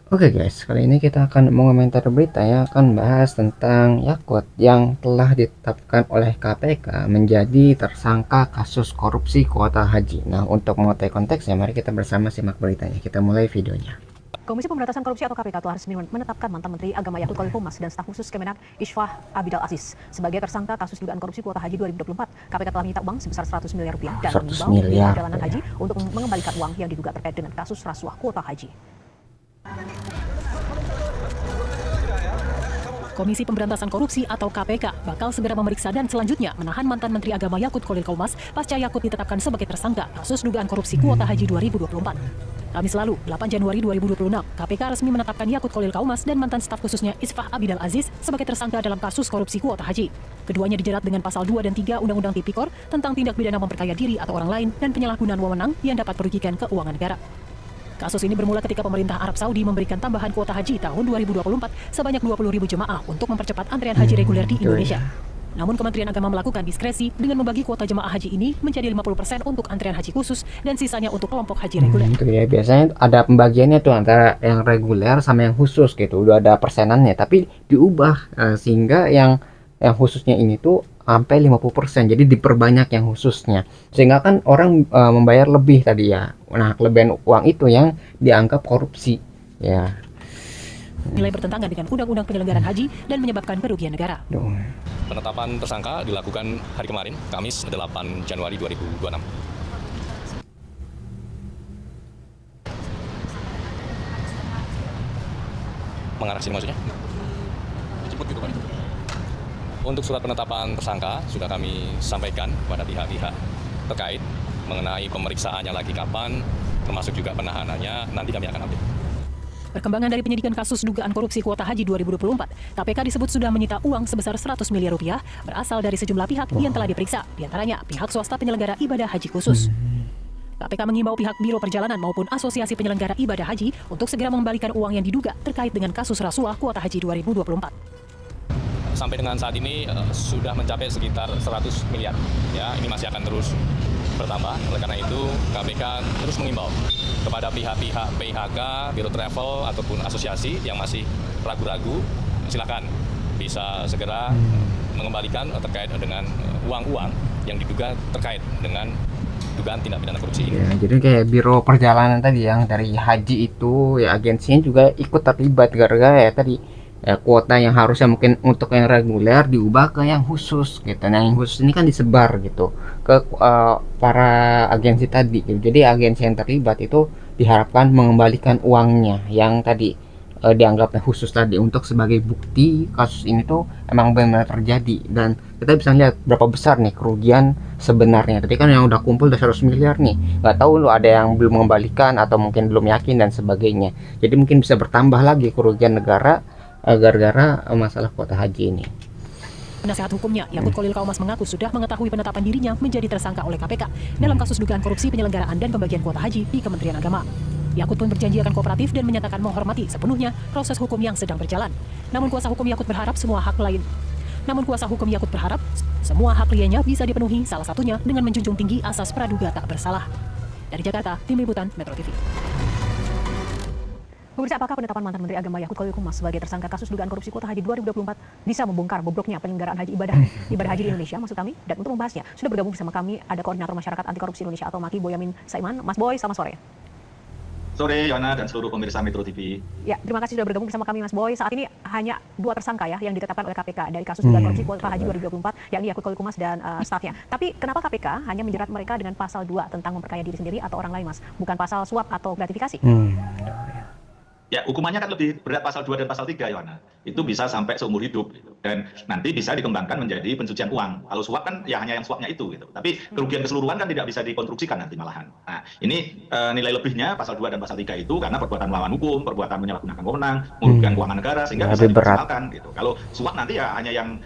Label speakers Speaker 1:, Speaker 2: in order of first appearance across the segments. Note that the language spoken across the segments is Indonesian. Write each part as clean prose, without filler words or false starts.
Speaker 1: Oke guys, kali ini kita akan mengomentar berita yang akan bahas tentang Yakult yang telah ditetapkan oleh KPK menjadi tersangka kasus korupsi kuota haji. Nah, untuk mengetahui konteksnya, mari kita bersama simak beritanya. Kita mulai videonya.
Speaker 2: Komisi Pemberantasan Korupsi atau KPK telah resmi menetapkan mantan Menteri Agama Yakut Khalil Qomas dan staf khusus Kemenak Isfah Abidal Aziz sebagai tersangka kasus dugaan korupsi kuota haji 2024. KPK telah menyita uang sebesar 100 miliar rupiah dan
Speaker 1: 100
Speaker 2: mengimbau
Speaker 1: miliar
Speaker 2: perjalanan haji untuk mengembalikan uang yang diduga terkait dengan kasus rasuah kuota haji. Komisi Pemberantasan Korupsi atau KPK bakal segera memeriksa dan selanjutnya menahan mantan Menteri Agama Yakut Khalil Qomas pasca Yakut ditetapkan sebagai tersangka kasus dugaan korupsi kuota haji 2024. Kamis lalu, 8 Januari 2026, KPK resmi menetapkan Yakut Khalil Qomas dan mantan staf khususnya Isfah Abidal Aziz sebagai tersangka dalam kasus korupsi kuota haji. Keduanya dijerat dengan pasal 2 dan 3 Undang-Undang Tipikor tentang tindak pidana memperkaya diri atau orang lain dan penyalahgunaan wewenang yang dapat merugikan keuangan negara. Kasus ini bermula ketika pemerintah Arab Saudi memberikan tambahan kuota haji tahun 2024 sebanyak 20.000 jemaah untuk mempercepat antrean haji reguler di Indonesia. Namun Kementerian Agama melakukan diskresi dengan membagi kuota jemaah haji ini menjadi 50% untuk antrean haji khusus dan sisanya untuk kelompok haji reguler.
Speaker 1: Itu ya, biasanya ada pembagiannya tuh antara yang reguler sama yang khusus gitu. Udah ada persenannya, tapi diubah sehingga yang khususnya ini tuh sampai 50%. Jadi diperbanyak yang khususnya. Sehingga kan orang membayar lebih tadi ya. Nah, kelebihan uang itu yang dianggap korupsi. Ya.
Speaker 2: Nilai bertentangan dengan Undang-Undang Penyelenggaraan Haji dan menyebabkan kerugian negara.
Speaker 1: Duh.
Speaker 3: Penetapan tersangka dilakukan hari kemarin, Kamis 8 Januari 2026. Mengarah sini maksudnya? Dijemput gitu kan? Untuk surat penetapan tersangka sudah kami sampaikan kepada pihak-pihak terkait mengenai pemeriksaannya lagi kapan, termasuk juga penahanannya, nanti kami akan update.
Speaker 2: Perkembangan dari penyidikan kasus dugaan korupsi kuota haji 2024, KPK disebut sudah menyita uang sebesar 100 miliar rupiah berasal dari sejumlah pihak yang telah diperiksa, diantaranya pihak swasta penyelenggara ibadah haji khusus. KPK mengimbau pihak Biro Perjalanan maupun Asosiasi Penyelenggara Ibadah Haji untuk segera mengembalikan uang yang diduga terkait dengan kasus rasuah kuota haji 2024.
Speaker 3: Sampai dengan saat ini sudah mencapai sekitar 100 miliar. Ya, ini masih akan terus bertambah. Oleh karena itu, KPK terus mengimbau kepada pihak-pihak PHK, Biro Travel ataupun asosiasi yang masih ragu-ragu, silakan bisa segera mengembalikan terkait dengan uang-uang yang diduga terkait dengan dugaan tindak pidana korupsi ini.
Speaker 1: Ya, jadi kayak biro perjalanan tadi yang dari haji itu ya agensinya juga ikut terlibat gara-gara ya tadi ya, kuota yang harusnya mungkin untuk yang reguler diubah ke yang khusus gitu. Nah, yang khusus ini kan disebar gitu ke para agensi tadi gitu. Jadi agensi yang terlibat itu diharapkan mengembalikan uangnya yang tadi dianggapnya khusus tadi untuk sebagai bukti kasus ini tuh emang benar terjadi, dan kita bisa lihat berapa besar nih kerugian sebenarnya. Tadi kan yang udah kumpul udah 100 miliar nih, nggak tahu lo ada yang belum mengembalikan atau mungkin belum yakin dan sebagainya. Jadi mungkin bisa bertambah lagi kerugian negara gara-gara masalah kuota haji ini.
Speaker 2: Penasehat hukumnya, Yakut Khalil Qomas mengaku sudah mengetahui penetapan dirinya menjadi tersangka oleh KPK dalam kasus dugaan korupsi penyelenggaraan dan pembagian kuota haji di Kementerian Agama. Yakut pun berjanji akan kooperatif dan menyatakan menghormati sepenuhnya proses hukum yang sedang berjalan. Namun kuasa hukum Yakut berharap semua hak kliennya bisa dipenuhi, salah satunya dengan menjunjung tinggi asas praduga tak bersalah. Dari Jakarta, Tim Liputan Metro TV. Pemirsa, apakah penetapan mantan Menteri Agama Yakut Khalil Qomas sebagai tersangka kasus dugaan korupsi kuota haji 2024 bisa membongkar bobroknya penyelenggaraan haji ibadah haji di Indonesia, maksud kami? Dan untuk membahasnya, sudah bergabung bersama kami ada Koordinator Masyarakat Anti Korupsi Indonesia atau MAKI, Boyamin Saiman. Mas Boy, selamat sore.
Speaker 4: Sore, Yohana dan seluruh pemirsa Metro TV.
Speaker 2: Ya, terima kasih sudah bergabung bersama kami, Mas Boy. Saat ini hanya 2 tersangka ya yang ditetapkan oleh KPK dari kasus dugaan korupsi kuota haji 2024, yakni Yakut Khalil Qomas dan stafnya. Tapi kenapa KPK hanya menjerat mereka dengan pasal 2 tentang memperkaya diri sendiri atau orang lain, Mas? Bukan pasal suap atau gratifikasi?
Speaker 4: Ya, hukumannya kan lebih berat pasal 2 dan pasal 3, Yohana. Itu bisa sampai seumur hidup gitu. Dan nanti bisa dikembangkan menjadi pencucian uang. Kalau suap kan ya hanya yang suapnya itu gitu. Tapi kerugian keseluruhan kan tidak bisa dikonstruksikan nanti malahan. Nah, ini nilai lebihnya pasal 2 dan pasal 3 itu karena perbuatan melawan hukum, perbuatan menyalahgunakan wewenang, merugikan keuangan negara sehingga bisa dimaksimalkan gitu. Kalau suap nanti ya hanya yang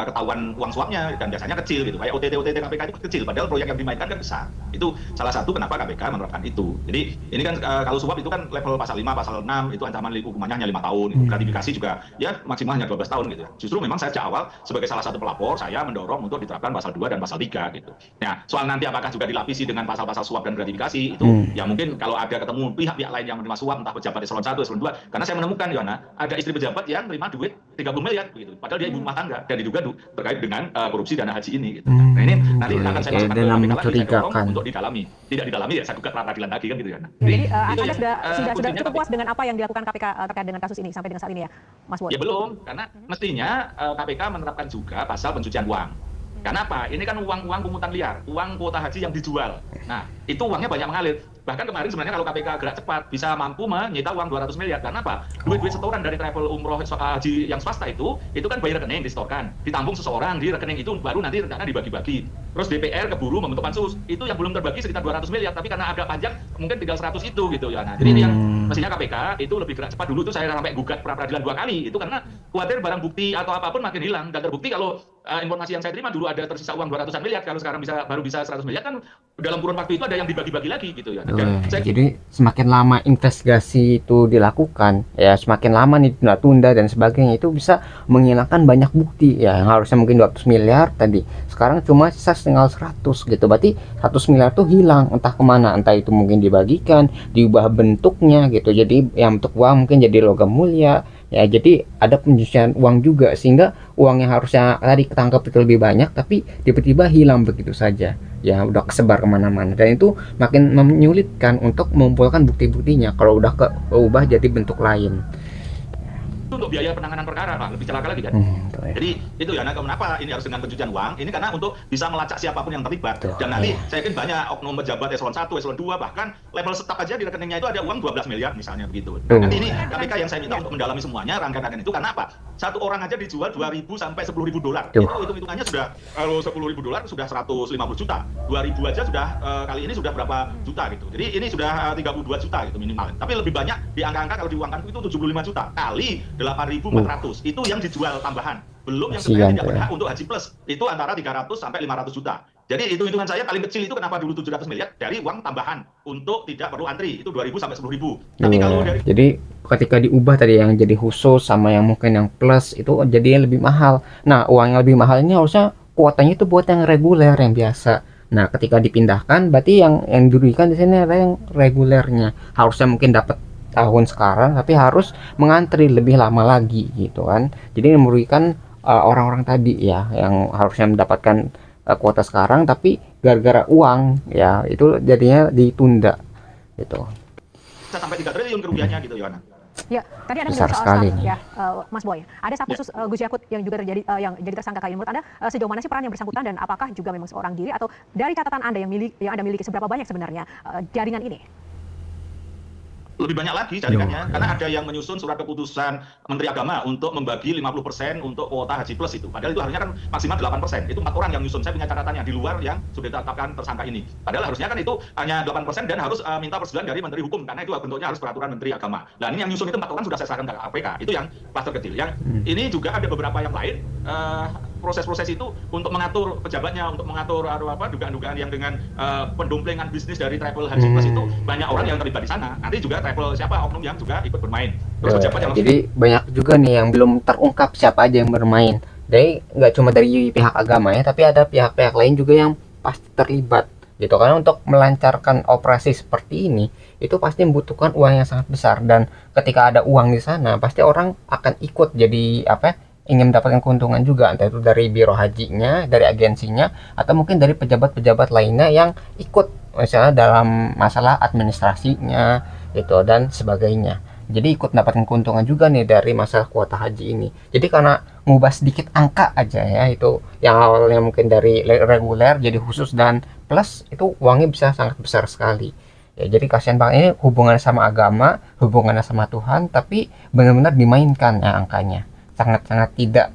Speaker 4: ketahuan uang suapnya dan biasanya kecil gitu. Kayak OTT KPK itu kecil padahal proyek yang dimainkan kan besar. Itu salah satu kenapa KPK menerapkan itu. Jadi ini kan kalau suap itu kan level pasal 5, pasal 6 itu ancaman hukumannya hanya 5 tahun. Gratifikasi juga ya maksimal hanya 12 tahun gitu. Justru memang saya sejak awal sebagai salah satu pelapor, saya mendorong untuk diterapkan pasal 2 dan pasal 3 gitu. Nah, soal nanti apakah juga dilapisi dengan pasal-pasal suap dan gratifikasi itu ya mungkin kalau ada ketemu pihak-pihak lain yang menerima suap, entah pejabat eselon 1, eselon 2, karena saya menemukan Yohana, ada istri pejabat yang terima duit 30 miliar begitu, padahal dia ibu rumah tangga dan diduga terkait dengan korupsi dana haji ini gitu. Nah, ini nanti akan saya masukkan ke KPK lagi, saya dorong untuk didalami. Tidak didalami ya saya gugat pra peradilan lagi kan gitu ya.
Speaker 5: Jadi
Speaker 4: Itu
Speaker 5: Anda sudah
Speaker 4: buktinya
Speaker 5: cukup puas dengan apa yang dilakukan KPK terkait dengan kasus ini sampai dengan saat ini ya, Mas Boy?
Speaker 4: Ya belum, karena mestinya KPK menerapkan juga pasal pencucian uang. Karena apa? Ini kan uang-uang pungutan liar, uang kuota haji yang dijual. Nah, itu uangnya banyak mengalir. Bahkan kemarin sebenarnya kalau KPK gerak cepat bisa mampu menyita uang 200 miliar. Karena apa? Duit-duit setoran dari travel umroh haji yang swasta itu kan bayar rekening disetorkan, ditampung seseorang di rekening itu baru nanti rencana dibagi-bagi. Terus DPR keburu membentuk pansus. Itu yang belum terbagi sekitar 200 miliar, tapi karena agak panjang mungkin tinggal 100 itu gitu ya. Nah, jadi ini yang mestinya KPK itu lebih gerak cepat. Dulu tuh saya sampai gugat pra peradilan 2 kali. Itu karena khawatir barang bukti atau apapun makin hilang, dan terbukti kalau informasi yang saya terima dulu ada tersisa uang 200-an miliar, kalau sekarang baru bisa 100 miliar kan dalam kurun waktu itu ada yang dibagi-bagi lagi gitu ya.
Speaker 1: Jadi semakin lama investigasi itu dilakukan, ya semakin lama nih tunda-tunda dan sebagainya, itu bisa menghilangkan banyak bukti ya, yang harusnya mungkin 200 miliar tadi sekarang cuma sisa tinggal 100 gitu. Berarti 100 miliar tuh hilang entah kemana, entah itu mungkin dibagikan, diubah bentuknya gitu, jadi yang bentuk uang mungkin jadi logam mulia ya, jadi ada pencucian uang juga, sehingga uang yang harusnya tadi ketangkap itu lebih banyak tapi tiba-tiba hilang begitu saja ya, udah kesebar kemana-mana, dan itu makin menyulitkan untuk mengumpulkan bukti-buktinya kalau udah keubah jadi bentuk lain.
Speaker 4: Untuk biaya penanganan perkara Pak, lebih celaka lagi kan. Jadi itu ya, nah kenapa ini harus dengan pencucian uang? Ini karena untuk bisa melacak siapapun yang terlibat. Dan nanti saya yakin banyak oknum pejabat eselon 1, eselon 2, bahkan level staf aja di rekeningnya itu ada uang 12 miliar misalnya begitu. Nanti ini KPK yang saya minta untuk mendalami semuanya rangkaian itu, karena apa? Satu orang aja dijual 2.000 sampai 10.000 dolar. Itu hitung-hitungannya sudah, kalau 10.000 dolar sudah 150 juta. 2.000 aja sudah kali ini sudah berapa juta gitu. Jadi ini sudah 32 juta gitu minimal. Tapi lebih banyak di angka-angka kalau diuangkan itu 75 juta kali 8.400 itu yang dijual tambahan, belum yang sebenarnya tidak berhak untuk haji plus, itu antara 300 sampai 500 juta. Jadi itu hitungan saya paling kecil itu kenapa dulu 700 miliar dari uang tambahan untuk tidak perlu antri, itu 2.000 sampai 10.000. Tapi kalau dari
Speaker 1: jadi ketika diubah tadi yang jadi khusus sama yang mungkin yang plus itu jadi lebih mahal. Nah, uang yang lebih mahal ini harusnya kuotanya itu buat yang reguler, yang biasa. Nah, ketika dipindahkan berarti yang dirugikan di sini adalah yang regulernya. Harusnya mungkin dapat tahun sekarang tapi harus mengantri lebih lama lagi gitu kan, jadi merugikan orang-orang tadi ya yang harusnya mendapatkan kuota sekarang, tapi gara-gara uang ya itu jadinya ditunda gitu.
Speaker 4: Bisa sampai 3 triliun kerugiannya gitu Yohana.
Speaker 5: Ya, tadi Anda
Speaker 1: Besar
Speaker 5: menyebut soal
Speaker 1: sekali
Speaker 5: staff ya, Mas Boy. Ada staf khusus Gus Yakut yang juga terjadi yang jadi tersangka kali ini. Menurut Anda sejauh mana sih peran yang bersangkutan, dan apakah juga memang seorang diri, atau dari catatan Anda yang Anda miliki seberapa banyak sebenarnya jaringan ini?
Speaker 4: Lebih banyak lagi jaringannya, karena ada yang menyusun surat keputusan Menteri Agama untuk membagi 50% untuk kuota haji plus itu. Padahal itu harusnya kan maksimal 8%. Itu 4 orang yang menyusun. Saya punya catatannya di luar yang sudah ditetapkan tersangka ini. Padahal harusnya kan itu hanya 8% dan harus minta persetujuan dari Menteri Hukum, karena itu bentuknya harus peraturan Menteri Agama. Nah, ini yang nyusun itu 4 orang sudah saya serahkan ke KPK. Itu yang kluster kecil. Yang ini juga ada beberapa yang lain. Proses-proses itu untuk mengatur pejabatnya, untuk mengatur dugaan-dugaan yang dengan pendomplengan bisnis dari travel haji plus itu banyak orang yang terlibat di sana. Nanti juga travel siapa oknum yang juga ikut bermain. Terus pejabat yang
Speaker 1: jadi banyak juga nih yang belum terungkap siapa aja yang bermain. Jadi nggak cuma dari pihak agama ya, tapi ada pihak-pihak lain juga yang pasti terlibat gitu. Karena untuk melancarkan operasi seperti ini itu pasti membutuhkan uang yang sangat besar, dan ketika ada uang di sana pasti orang akan ikut jadi ingin mendapatkan keuntungan juga, entah itu dari biro hajinya, dari agensinya, atau mungkin dari pejabat-pejabat lainnya yang ikut misalnya dalam masalah administrasinya gitu dan sebagainya. Jadi ikut mendapatkan keuntungan juga nih dari masalah kuota haji ini. Jadi karena ngubah sedikit angka aja ya, itu yang awalnya mungkin dari reguler jadi khusus dan plus, itu uangnya bisa sangat besar sekali. Ya, jadi kasihan banget, ini hubungannya sama agama, hubungannya sama Tuhan, tapi benar-benar dimainkan ya angkanya. Sangat-sangat tidak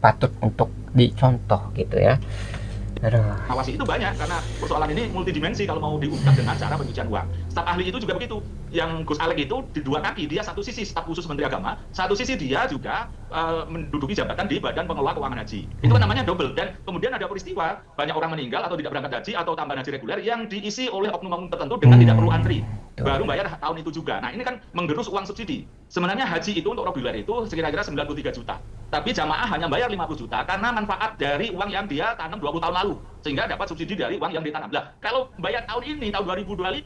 Speaker 1: patut untuk dicontoh gitu ya.
Speaker 4: Awasi itu banyak, karena persoalan ini multidimensi kalau mau diungkap dengan cara pencucian uang. Staf ahli itu juga begitu. Yang Gus Alek itu di dua kaki, dia satu sisi staf khusus Menteri Agama, satu sisi dia juga menduduki jabatan di Badan Pengelola Keuangan Haji. Itu kan namanya double. Dan kemudian ada peristiwa banyak orang meninggal atau tidak berangkat haji atau tambahan haji reguler yang diisi oleh oknum-oknum tertentu dengan tidak perlu antri. Baru bayar tahun itu juga. Nah, ini kan menggerus uang subsidi. Sebenarnya haji itu untuk reguler itu sekira-kira 93 juta. Tapi jamaah hanya bayar 50 juta karena manfaat dari uang yang dia tanam 20 tahun lalu. Sehingga dapat subsidi dari uang yang ditanam. Nah, kalau bayar tahun ini, tahun 2024,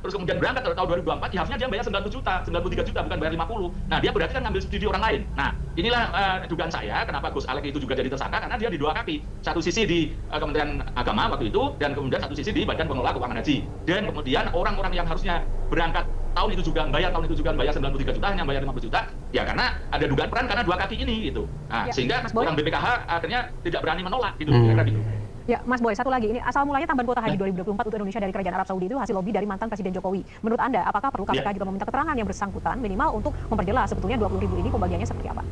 Speaker 4: terus kemudian berangkat tahun 2024, ya harusnya dia bayar 90 juta, 93 juta, bukan bayar 50. Nah, dia berarti kan ngambil subsidi orang lain. Nah, inilah dugaan saya kenapa Gus Alex itu juga jadi tersangka, karena dia di dua kaki. Satu sisi di Kementerian Agama waktu itu, dan kemudian satu sisi di Badan Pengelola Keuangan Haji. Dan kemudian orang-orang yang harusnya berangkat tahun itu juga bayar, tahun itu juga bayar 93 juta, hanya bayar 50 juta, ya karena ada dugaan peran karena dua kaki ini gitu. Nah,
Speaker 5: Ya,
Speaker 4: sehingga
Speaker 5: Mas Boy.
Speaker 4: orang BPKH akhirnya tidak berani menolak gitu, kira-kira gitu.
Speaker 5: Ya, Mas Boy, satu lagi ini asal mulanya tambahan kuota haji 2024 untuk Indonesia dari Kerajaan Arab Saudi itu hasil lobby dari mantan Presiden Jokowi. Menurut Anda, apakah perlu KPK juga meminta keterangan yang bersangkutan minimal untuk memperjelas sebetulnya 20.000 ini pembagiannya seperti apa?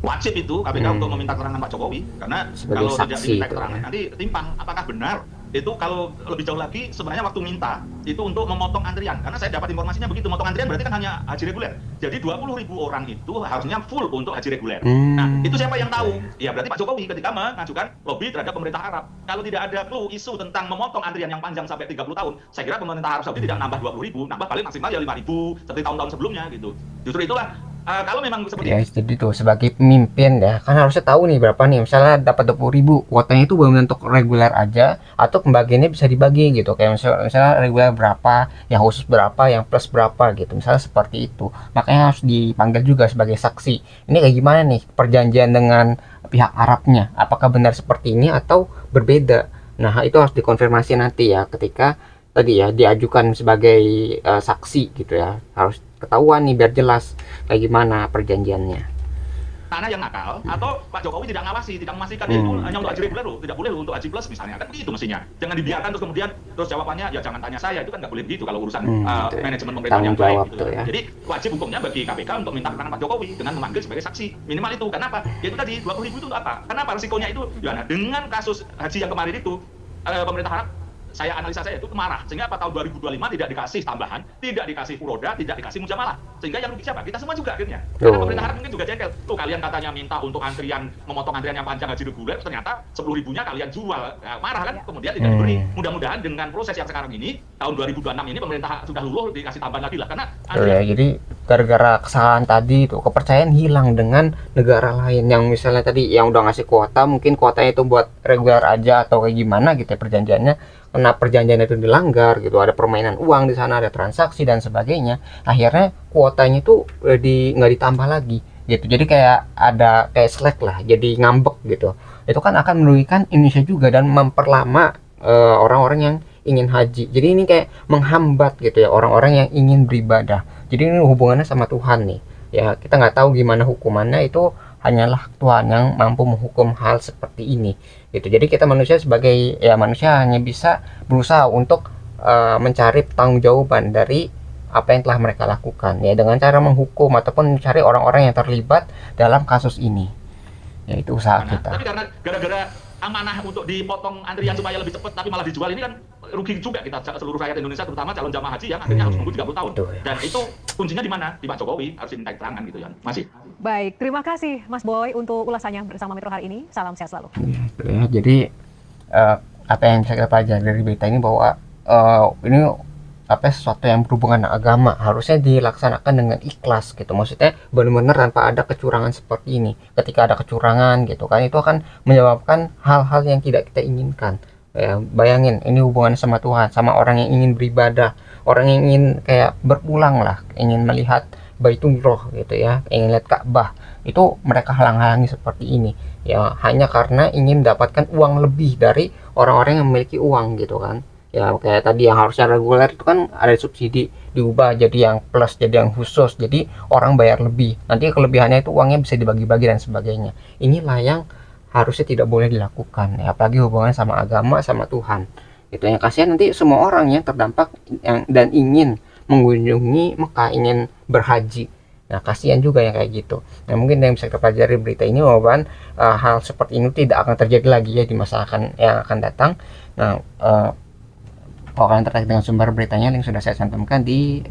Speaker 4: Wajib itu KPK untuk meminta keterangan Pak Jokowi, karena
Speaker 1: Sebagai
Speaker 4: kalau tidak
Speaker 1: saksi
Speaker 4: diminta
Speaker 1: itu,
Speaker 4: keterangan
Speaker 1: ya.
Speaker 4: nanti timpang apakah benar. Itu kalau lebih jauh lagi sebenarnya waktu minta itu untuk memotong antrian, karena saya dapat informasinya begitu, memotong antrian berarti kan hanya haji reguler. Jadi 20.000 orang itu harusnya full untuk haji reguler. Nah, itu siapa yang tahu? Ya berarti Pak Jokowi ketika mengajukan lobby terhadap pemerintah Arab. Kalau tidak ada clue isu tentang memotong antrian yang panjang sampai 30 tahun, saya kira pemerintah Arab Saudi tidak nambah 20.000, nambah paling maksimal ya 5.000 seperti tahun-tahun sebelumnya gitu. Justru itulah kalau memang seperti
Speaker 1: Ya jadi tuh sebagai pemimpin ya kan harusnya tahu nih berapa nih, misalnya dapat 20.000, kuotanya itu benar untuk reguler aja atau pembagiannya bisa dibagi gitu, kayak misalnya reguler berapa, yang khusus berapa, yang plus berapa gitu, misalnya seperti itu. Makanya harus dipanggil juga sebagai saksi. Ini kayak gimana nih perjanjian dengan pihak Arabnya, apakah benar seperti ini atau berbeda. Nah itu harus dikonfirmasi nanti ya ketika tadi ya diajukan sebagai saksi gitu ya, harus ketahuan nih biar jelas kayak gimana perjanjiannya.
Speaker 4: tanah yang nakal atau Pak Jokowi tidak ngawasi, tidak memastikan itu hanya untuk haji reguler loh, tidak boleh loh untuk haji plus misalnya, kan begitu mestinya. Jangan dibiarkan terus kemudian terus jawabannya ya jangan tanya saya, itu kan nggak boleh begitu kalau urusan
Speaker 1: Gitu ya.
Speaker 4: manajemen pemerintahan yang
Speaker 1: Tanggung
Speaker 4: baik
Speaker 1: jawab
Speaker 4: gitu.
Speaker 1: tuh ya.
Speaker 4: Jadi wajib hukumnya bagi KPK untuk minta keterangan Pak Jokowi dengan memanggil sebagai saksi minimal itu. Kenapa? Ya itu tadi 20.000 itu untuk apa? Kenapa resikonya itu? Ya nah, dengan kasus haji yang kemarin itu pemerintah Arab, saya analisa saya itu marah, sehingga apa tahun 2025 tidak dikasih tambahan, tidak dikasih furoda, tidak dikasih mujamalah, sehingga yang rugi siapa? Kita semua juga akhirnya. Karena pemerintah Arab mungkin juga jengkel. Tuh kalian katanya minta untuk antrian, memotong antrian yang panjang haji reguler, ternyata 10.000-nya kalian jual. Nah, marah kan? Kemudian tidak diberi. Mudah-mudahan dengan proses yang sekarang ini, tahun 2026 ini pemerintah sudah luluh dikasih tambahan lagi lah. Karena
Speaker 1: Ya, jadi gara-gara kesalahan tadi itu kepercayaan hilang dengan negara lain yang misalnya tadi yang udah ngasih kuota, mungkin kuotanya itu buat reguler aja atau kayak gimana gitu ya perjanjiannya. Karena perjanjian itu dilanggar gitu, ada permainan uang di sana, ada transaksi dan sebagainya, akhirnya kuotanya itu nggak ditambah lagi gitu. Jadi kayak ada kayak slack lah, jadi ngambek gitu. Itu kan akan merugikan Indonesia juga dan memperlama orang-orang yang ingin haji. Jadi ini kayak menghambat gitu ya orang-orang yang ingin beribadah. Jadi ini hubungannya sama Tuhan nih ya, kita nggak tahu gimana hukumannya, itu hanyalah Tuhan yang mampu menghukum hal seperti ini gitu. Jadi kita manusia sebagai ya manusia hanya bisa berusaha untuk mencari pertanggungjawaban dari apa yang telah mereka lakukan ya, dengan cara menghukum ataupun mencari orang-orang yang terlibat dalam kasus ini. Ya itu usaha kita.
Speaker 4: tapi karena gara-gara amanah untuk dipotong antrian supaya lebih cepat tapi malah dijual, ini kan rugi juga kita seluruh rakyat Indonesia, terutama calon jamaah haji yang akhirnya harus nunggu 30 tahun.
Speaker 1: Betul, ya.
Speaker 4: Dan itu kuncinya di mana? Di Pak Jokowi, harus diminta keterangan gitu ya. Masih.
Speaker 5: Baik, terima kasih Mas Boy untuk ulasannya bersama Metro hari ini. Salam sehat selalu.
Speaker 1: Ya, jadi apa yang bisa kita pelajari dari berita ini bahwa ini apa sesuatu yang berhubungan dengan agama harusnya dilaksanakan dengan ikhlas gitu, maksudnya benar-benar tanpa ada kecurangan seperti ini. Ketika ada kecurangan gitu kan, itu akan menyebabkan hal-hal yang tidak kita inginkan ya. Bayangin ini hubungannya sama Tuhan, sama orang yang ingin beribadah, orang yang ingin kayak berpulang lah, ingin melihat Baitullah gitu ya, ingin lihat Ka'bah, itu mereka halang-halangi seperti ini ya, hanya karena ingin mendapatkan uang lebih dari orang-orang yang memiliki uang gitu kan ya. Kayak tadi yang harusnya reguler itu kan ada subsidi, diubah jadi yang plus, jadi yang khusus, jadi orang bayar lebih, nanti kelebihannya itu uangnya bisa dibagi-bagi dan sebagainya. Inilah yang harusnya tidak boleh dilakukan ya, apalagi hubungannya sama agama, sama Tuhan. Itu yang kasihan nanti semua orang yang terdampak dan ingin mengunjungi Mekah, ingin berhaji. Nah kasihan juga yang kayak gitu. Nah mungkin yang bisa kita pelajari berita ini bahwa hal seperti ini tidak akan terjadi lagi ya di masa yang akan datang. Nah kalau kalian tertarik dengan sumber beritanya, link sudah saya cantumkan di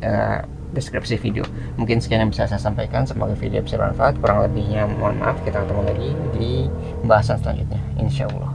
Speaker 1: deskripsi video. Mungkin sekian yang bisa saya sampaikan, semoga video bisa bermanfaat. Kurang lebihnya mohon maaf, kita ketemu lagi di pembahasan selanjutnya, insya Allah.